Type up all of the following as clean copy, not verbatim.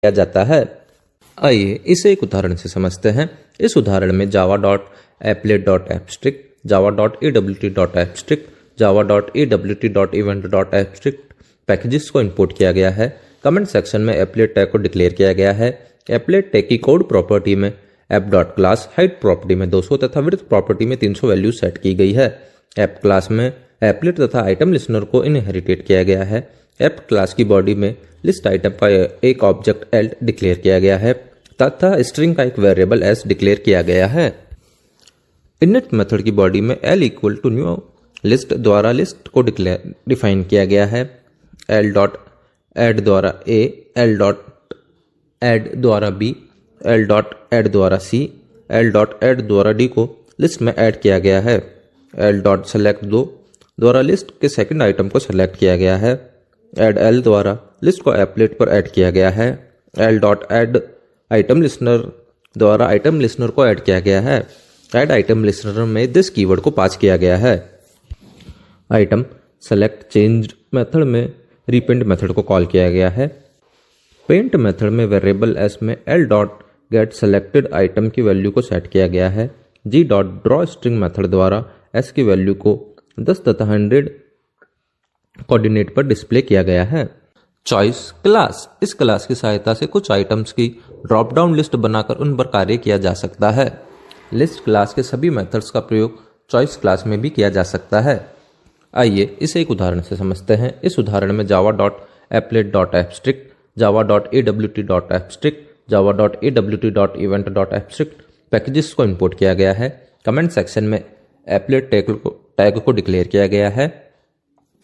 किया जाता है। आइए इसे एक उदाहरण से समझते हैं। इस उदाहरण में java.applet.abstract, java.awt.abstract, java.awt.event.abstract पैकेजेस को इंपोर्ट किया गया है। कमेंट सेक्शन में एप्लेट टैग को डिक्लेयर किया गया है। एप्लेट टैग की कोड प्रॉपर्टी में app.class हाइट प्रॉपर्टी में 200 तथा विड्थ प्रॉपर्टी में 300 वैल्यू सेट की गई है। ऐप क्लास में एप्लेट तथा आइटम लिस्नर को इनहेरिटेट किया गया है। ऐप क्लास की बॉडी में लिस्ट आइटम का एक ऑब्जेक्ट एल डिक्लेयर किया गया है तथा स्ट्रिंग का एक वेरिएबल एस डिक्लेयर किया गया है। इनिट मेथड की बॉडी में L equal to new list द्वारा लिस्ट को डिफाइन किया गया है। एल डॉट एड द्वारा ए, एल डॉट एड द्वारा बी, एल डॉट एड द्वारा सी, एल डॉट एड द्वारा डी को लिस्ट में ऐड किया गया है। एल डॉट सेलेक्ट दो द्वारा लिस्ट के सेकंड आइटम को सेलेक्ट किया गया है। एड एल द्वारा लिस्ट को एप्लेट पर ऐड किया गया है। L dot add item listener द्वारा आइटम लिस्नर को ऐड किया गया है। ऐड आइटम लिस्नर में दिस कीवर्ड को पास किया गया है। आइटम सेलेक्ट चेंज मेथड में रीपेंट मेथड को कॉल किया गया है। पेंट मेथड में वेरिएबल एस में L dot get selected item की वैल्यू को सेट किया गया है। G dot draw string method द्वारा एस की वैल्यू को 10 तथा 100 कोऑर्डिनेट पर डिस्प्ले किया गया है। चॉइस क्लास, इस क्लास की सहायता से कुछ आइटम्स की ड्रॉप डाउन लिस्ट बनाकर उन पर कार्य किया जा सकता है। लिस्ट क्लास के सभी मेथड्स का प्रयोग चॉइस क्लास में भी किया जा सकता है। आइए इसे एक उदाहरण से समझते हैं। इस उदाहरण में java.applet.abstract, java.awt.abstract, java.awt.event.abstract पैकेजेस को इंपोर्ट किया गया है। कमेंट सेक्शन में एप्लेट टैग को डिक्लेयर किया गया है।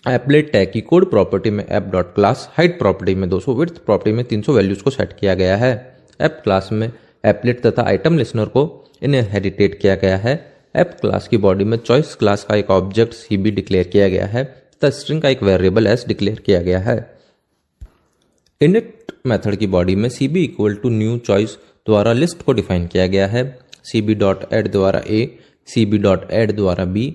एप्लेट टैग की कोड प्रॉपर्टी में app.class हाइट प्रॉपर्टी में 200, विड्थ प्रॉपर्टी में 300 वैल्यूज को सेट किया गया है। ऐप क्लास में एप्लेट तथा आइटम लिस्नर को इनहेरिटेट किया गया है। ऐप क्लास की बॉडी में चॉइस क्लास का एक ऑब्जेक्ट सीबी डिक्लेयर किया गया है तथा स्ट्रिंग का एक वेरिएबल एस डिक्लेयर किया गया है। इनिट मेथड की बॉडी में cb equal to new choice द्वारा लिस्ट को डिफाइन किया गया है। cb डॉट एड द्वारा a, cb डॉट एड द्वारा b,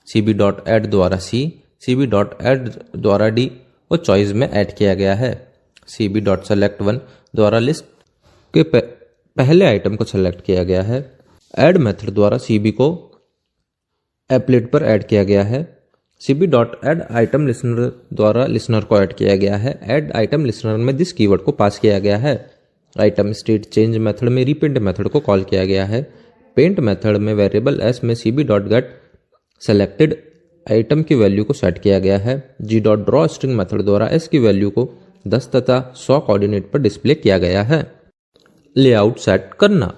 cb डॉट एड द्वारा c, cb डॉट एड द्वारा d को चॉइस में ऐड किया गया है। cb डॉट सेलेक्ट वन द्वारा लिस्ट के पहले आइटम को सेलेक्ट किया गया है। ऐड मेथड द्वारा cb को एप्लेट पर ऐड किया गया है। cb dot add item listener द्वारा लिस्नर को ऐड किया गया है। ऐड आइटम लिस्नर में दिस कीवर्ड को पास किया गया है। आइटम स्टेट चेंज मेथड में रीपेंट मेथड को कॉल किया गया है। पेंट मेथड में वेरिएबल एस में cb dot get selected item की वैल्यू को सेट किया गया है। G dot draw string method द्वारा एस की वैल्यू को 10 तथा 100 कोऑर्डिनेट पर डिस्प्ले किया गया है। लेआउट सेट करना,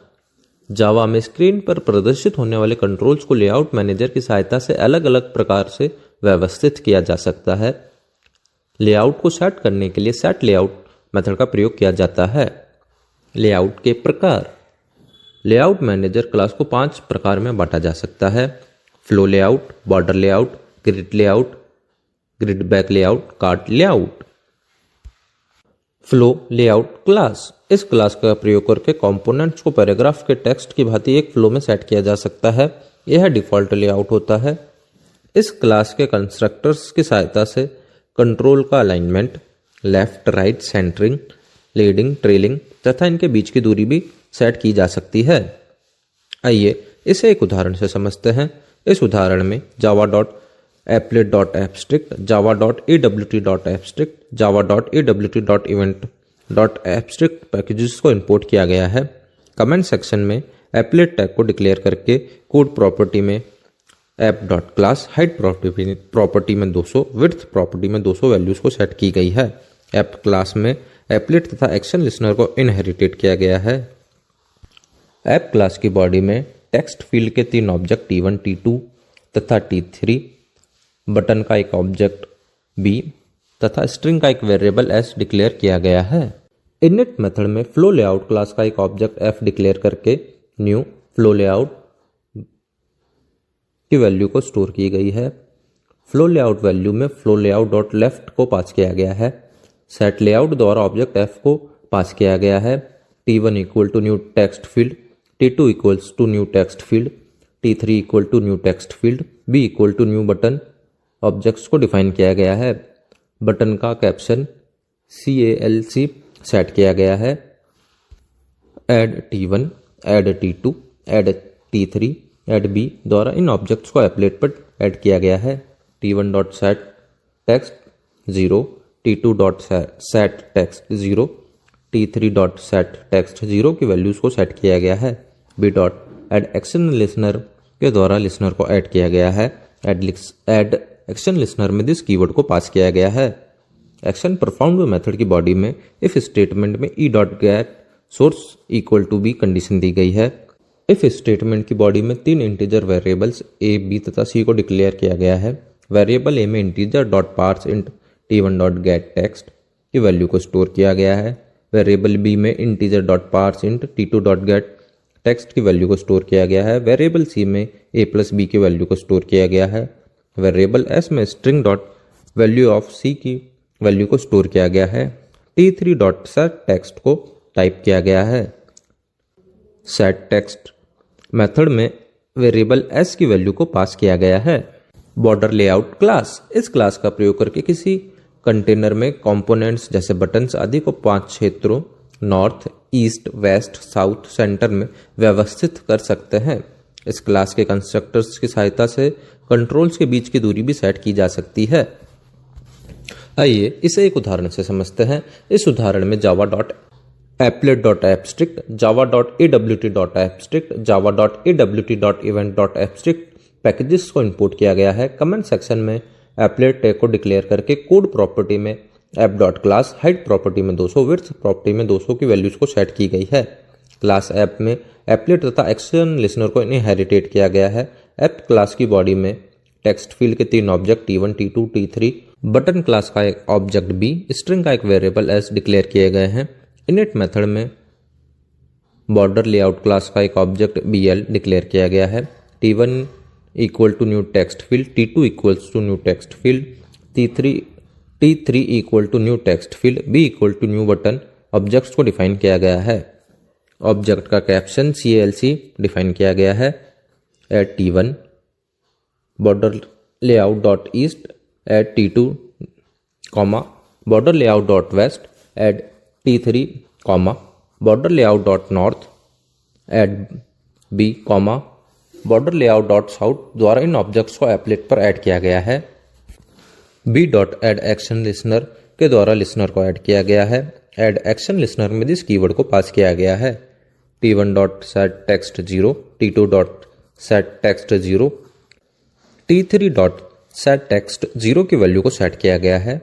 जावा में स्क्रीन पर प्रदर्शित होने वाले कंट्रोल्स को लेआउट मैनेजर की सहायता से अलग अलग प्रकार से व्यवस्थित किया जा सकता है। लेआउट को सेट करने के लिए सेट लेआउट मेथड का प्रयोग किया जाता है। लेआउट के प्रकार, लेआउट मैनेजर क्लास को 5 प्रकार में बांटा जा सकता है। Flow layout, border layout, grid layout, grid bag layout, cart layout. Flow layout class, इस क्लास का प्रयोग करके कंपोनेंट्स को पैराग्राफ के टेक्स्ट की भांति एक फ्लो में सेट किया जा सकता है। यह डिफॉल्ट लेआउट होता है। इस क्लास के कंस्ट्रक्टर्स की सहायता से कंट्रोल का alignment, left right centering, leading trailing तथा इनके बीच की दूरी भी सेट की जा सकती है। आइए इसे एक उदाहरण से समझते हैं। इस उदाहरण में java.applet.abstract, java.awt.abstract, java.awt.event.abstract पैकेजेस को इंपोर्ट किया गया है। कमेंट सेक्शन में एप्लेट टैग को डिक्लेयर करके कोड प्रॉपर्टी में app.class हाइट प्रॉपर्टी में 200, विड्थ प्रॉपर्टी में 200 वैल्यूज को सेट की गई है। ऐप क्लास में एप्लेट तथा एक्शन लिस्नर को इनहेरिटेट किया गया है। ऐप क्लास की बॉडी में टेक्स्ट फील्ड के 3 ऑब्जेक्ट T1, T2 तथा T3, बटन का एक ऑब्जेक्ट B तथा स्ट्रिंग का एक वेरिएबल S डिक्लेयर किया गया है। इनिट मेथड में फ्लो लेआउट क्लास का एक ऑब्जेक्ट F डिक्लेयर करके न्यू फ्लो लेआउट की वैल्यू को स्टोर की गई है। फ्लो लेआउट वैल्यू में फ्लो लेआउट डॉट लेफ्ट को पास किया गया है। सेट लेआउट द्वारा ऑब्जेक्ट F को पास किया गया है। T1 equal to new text field, T2 equals to new text field, T3 equal to new text field, B equal to new button objects को डिफाइन किया गया है। बटन का कैप्शन CALC सेट किया गया है। Add T1, add T2, add T3, add B द्वारा इन ऑब्जेक्ट्स को एप्लेट पर ऐड किया गया है। T1 dot set text 0, T2 dot set text 0, T3 dot set text 0 की वैल्यूज को सेट किया गया है। B dot add action listener के द्वारा लिसनर को ऐड किया गया है। ऐड एक्शन लिसनर में दिस कीवर्ड को पास किया गया है। एक्शन परफॉर्म्ड मेथड की बॉडी में इफ स्टेटमेंट में E dot get source equal to B condition दी गई है। इफ स्टेटमेंट की बॉडी में 3 इंटीजर वेरिएबल्स ए, बी तथा सी को डिक्लेयर किया गया है। वेरिएबल ए में integer dot parse int T1 dot get text की वैल्यू को स्टोर किया गया है। वेरिएबल बी में integer dot parse int T2 dot get text की वैल्यू को स्टोर किया गया है। वेरिएबल सी में a प्लस बी की वैल्यू को स्टोर किया गया है। वेरिएबल एस में string dot value of C की वैल्यू को स्टोर किया गया है। T3 डॉट सेट टेक्स्ट को टाइप किया गया है। सेट टेक्स्ट मेथड में वेरिएबल एस की वैल्यू को पास किया गया है। बॉर्डर लेआउट क्लास, इस क्लास का प्रयोग करके किसी कंटेनर में कंपोनेंट्स जैसे बटन्स आदि को 5 क्षेत्रों north, east, west, south, centre में व्यवस्थित कर सकते हैं। इस क्लास के कंस्ट्रक्टर्स की सहायता से कंट्रोल्स के बीच की दूरी भी सेट की जा सकती है। आइए इसे एक उदाहरण से समझते हैं। इस उदाहरण में Java dot applet dot abstract, Java dot AWT dot abstract, Java dot AWT dot event dot abstract packages को इंपोर्ट किया गया है। कमेंट सेक्शन में एप्लेट टैग को डिक्लेयर करके कोड प्रॉपर्टी में app dot class height property में 200, width property में 200 की वैल्यूज को सेट की गई है। क्लास ऐप में एप्लेट तथा एक्शन लिसनर को इनहेरिटेट किया गया है। ऐप क्लास की बॉडी में टेक्स्ट फील्ड के 3 object T1, T2, T3, button class का एक ऑब्जेक्ट B, स्ट्रिंग का एक वेरिएबल S डिक्लेयर किए गए हैं। इनिट मेथड में बॉर्डर लेआउट क्लास का एक ऑब्जेक्ट BL डिक्लेयर किया गया है। T1 equal to new text field, T2 equals to new text field, T3 equal to new text field, B equal to new button objects को define किया गया है। Object का कैप्शन CLC डिफाइन किया गया है। At T1 border layout dot east, at T2 comma border layout dot west, at T3 comma border layout dot north, at B comma border layout dot south द्वारा इन objects को applet पर add किया गया है। B dot add action listener के द्वारा listener को ऐड किया गया है। ऐड एक्शन लिसनर में दिस कीवर्ड को पास किया गया है। T1 dot set text 0, T2 dot set text 0, T3 dot set text 0 की वैल्यू को सेट किया गया है।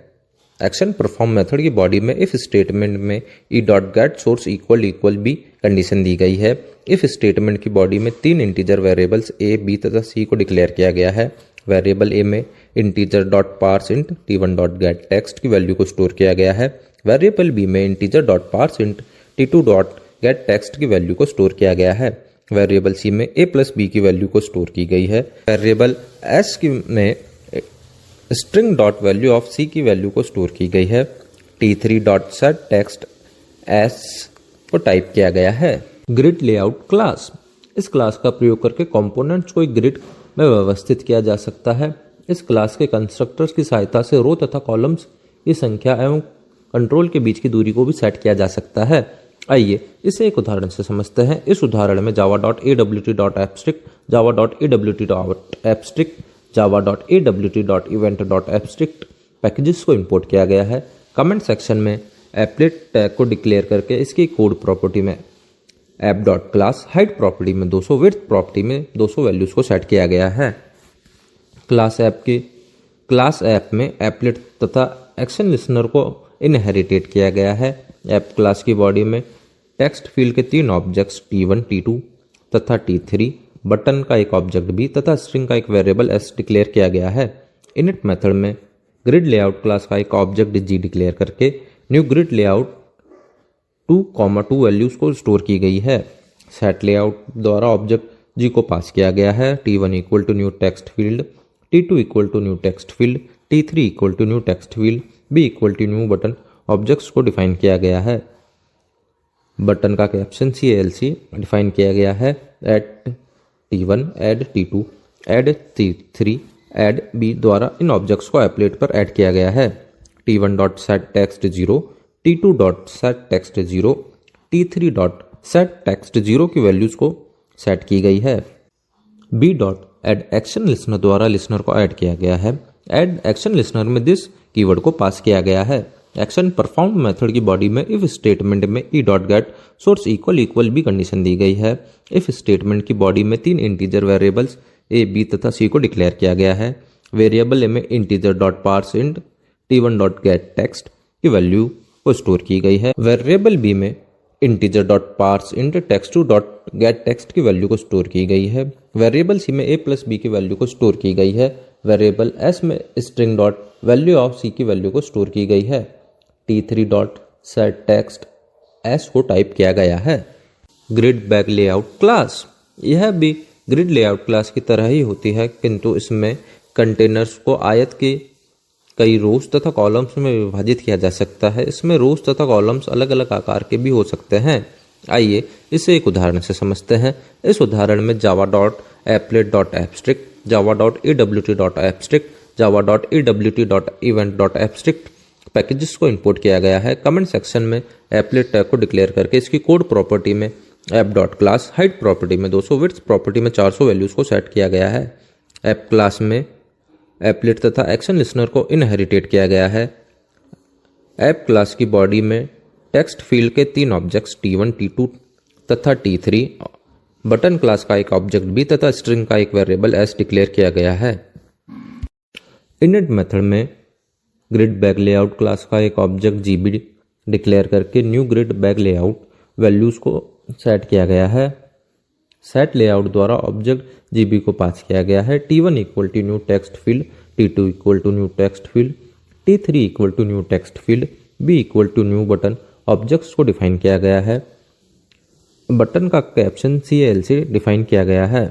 एक्शन परफॉर्म मेथड की बॉडी में इफ स्टेटमेंट में E dot get source equal B condition दी गई है। इफ स्टेटमेंट की बॉडी में 3 इंटीजर वेरिएबल्स A, B तथा C को डिक्लेयर किया गया है। वेरिएबल A में integer dot parse int T1 dot get text की वैल्यू को स्टोर किया गया है। वेरिएबल B में integer dot parse int T2 dot get text की वैल्यू को स्टोर किया गया है। वेरिएबल C में A प्लस B की वैल्यू को स्टोर की गई है। वेरिएबल S में string dot value of C की वैल्यू को स्टोर की गई है। T3 dot set text S को टाइप किया गया है। ग्रिड लेआउट क्लास, इस क्लास का प्रयोग करके कंपोनेंट्स को एक ग्रिड में व्यवस्थित किया जा सकता है। इस क्लास के कंस्ट्रक्टर्स की सहायता से रो तथा कॉलम्स की संख्या एवं कंट्रोल के बीच की दूरी को भी सेट किया जा सकता है। आइए इसे एक उदाहरण से समझते हैं। इस उदाहरण में Java dot AWT dot abstract, Java dot AWT dot abstract, Java dot AWT dot event dot abstract packages को इंपोर्ट किया गया है। कमेंट सेक्शन में एप्लेट टैग को डिक्लेयर करके इसकी कोड प्रॉपर्टी में app dot class height property में 200, विड्थ प्रॉपर्टी में 200 वैल्यूज को सेट किया गया है। क्लास ऐप में एप्लेट तथा एक्शन लिसनर को इनहेरिटेट किया गया है। ऐप क्लास की बॉडी में टेक्स्ट फील्ड के 3 ऑब्जेक्ट्स T1, T2 तथा T3, बटन का एक ऑब्जेक्ट B तथा स्ट्रिंग का एक वेरिएबल S डिक्लेयर किया गया है। इनिट मेथड में ग्रिड लेआउट क्लास का एक ऑब्जेक्ट G डिक्लेयर करके न्यू ग्रिड लेआउट 2,2 वैल्यूज को स्टोर की गई है। सेट लेआउट द्वारा ऑब्जेक्ट G को पास किया गया है। T1 equal to new text field, T2 equal to new text field, T3 equal to new text field, B equal to new button objects को डिफाइन किया गया है। बटन का कैप्शन CLC डिफाइन किया गया है। At T1 add T2 add T3 add B द्वारा इन ऑब्जेक्ट्स को एप्लेट पर ऐड किया गया है। T1 dot set text 0, T2 dot set text 0, T3 dot set text 0 की वैल्यूज को सेट की गई है। B dot add action listener द्वारा लिसनर को ऐड किया गया है। एड एक्शन लिसनर में दिस कीवर्ड को पास किया गया है। एक्शन परफॉर्म मेथड की बॉडी में इफ स्टेटमेंट में E dot get source equal equal B condition दी गई है। इफ स्टेटमेंट की बॉडी में 3 इंटीजर वेरिएबल्स ए, बी तथा सी को डिक्लेयर किया गया है। वेरिएबल ए में integer dot parse int T1 dot get text की वैल्यू को स्टोर की गई है। वेरिएबल बी में इंटीजर डॉट पार्स इंट टेक्स्ट2 डॉट गेट टेक्स्ट की वैल्यू को स्टोर की गई है। वेरिएबल सी में ए प्लस बी की वैल्यू को स्टोर की गई है। वेरिएबल एस में string dot value of C की वैल्यू को स्टोर की गई है। T3 dot set text S को टाइप किया गया है। ग्रिड बैक लेआउट क्लास, यह भी ग्रिड लेआउट क्लास की तरह ही होती है, किंतु इसमें कंटेनर्स को आयत के कई रोज तथा कॉलम्स में विभाजित किया जा सकता है। इसमें रोज तथा कॉलम्स अलग अलग आकार के भी हो सकते हैं। आइए इसे एक उदाहरण से समझते हैं। इस उदाहरण में Java dot applet dot abstract, Java dot EWT dot abstract, Java dot EWT dot event dot abstract packages को इंपोर्ट किया गया है। कमेंट सेक्शन में एप्लेट टैग को डिक्लेयर करके इसकी कोड प्रॉपर्टी में app dot class, height property में 200, विड्थ प्रॉपर्टी में 400 वैल्यूज को सेट किया गया है। ऐप क्लास में एप्लेट तथा एक्शन लिसनर को इनहेरिटेट किया गया है। ऐप क्लास की बॉडी में टेक्स्ट फील्ड के 3 ऑब्जेक्ट्स T1, T2 तथा T3, बटन क्लास का एक ऑब्जेक्ट B तथा स्ट्रिंग का एक वेरिएबल S डिक्लेयर किया गया है। इनिट मेथड में ग्रिड बैक लेआउट क्लास का एक ऑब्जेक्ट GB डिक्लेयर करके new grid bag layout values को सेट किया गया है। सेट लेआउट द्वारा ऑब्जेक्ट GB को पास किया गया है। T1 equal to new text field, T2 equal to new text field, T3 equal to new text field, B equal to new button objects को डिफाइन किया गया है। बटन का कैप्शन CL से डिफाइन किया गया है।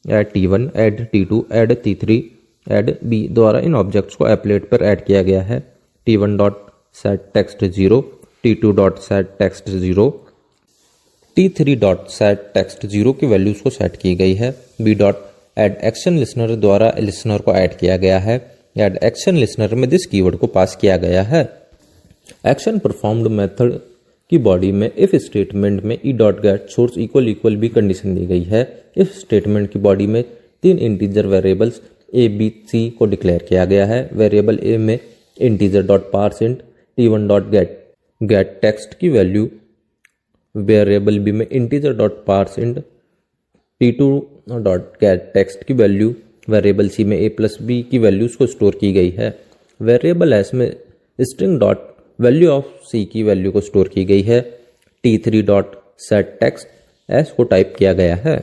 Add T1, add T2, add T3, add B द्वारा इन ऑब्जेक्ट्स को एप्लेट पर ऐड किया गया है। T1 dot set text 0, T2 dot set text 0, T3 dot set text 0 की वैल्यूज को सेट की गई है। B dot add action listener द्वारा लिसनर को ऐड किया गया है। एड एक्शन लिसनर में दिस कीवर्ड को पास किया गया है। एक्शन परफॉर्म्ड मेथड की बॉडी में इफ स्टेटमेंट में E dot get source equal equal B condition दी गई है। इफ स्टेटमेंट की बॉडी में 3 integer variables A, B, C को डिक्लेयर किया गया है। वेरिएबल ए में integer dot parse int T1 dot get text की वैल्यू, वेरिएबल बी में integer dot parse int T2 dot get text की वैल्यू, वेरिएबल सी में ए प्लस बी की वैल्यूज को स्टोर की गई है। वेरिएबल एस में string dot value of C की वैल्यू को स्टोर की गई है। T3 dot set text S को टाइप किया गया है।